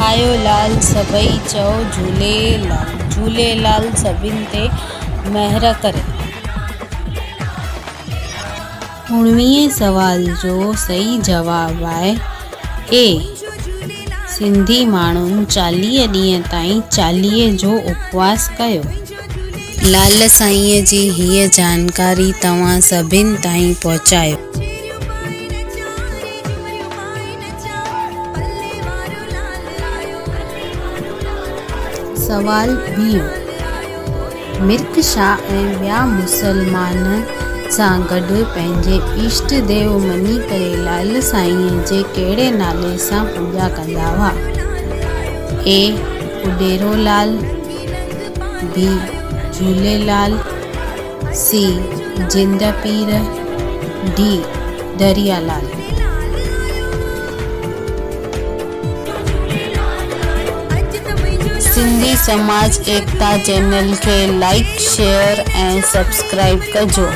आयो लाल सभई चओ झूलेलाल, झूलेलाल सभिनि ते महर करे। 19वें सवाल जो सही जवाब आहे ए। सिंधी माण्हुनि 40 ॾींहं ताईं चालीहे जो उपवास कयो। लाल साईंअ जी हीअ जानकारी तव्हां सभिनि ताईं पहुचायो। सवाल ॿियो, मिर्ख शाह ऐं ॿिया मुसलमान सां गॾु पंहिंजे इष्ट देव मञी करे लाल साईंअ जे कहिड़े नाले सां पूॼा कंदा हुआ? ए उॾेरोलाल, बी झूलेलाल, सी जिंद पीर, डी दरियालाल। सिंधी समाज एकता चैनल खे लाइक, शेयर ऐं सब्सक्राइब कजो।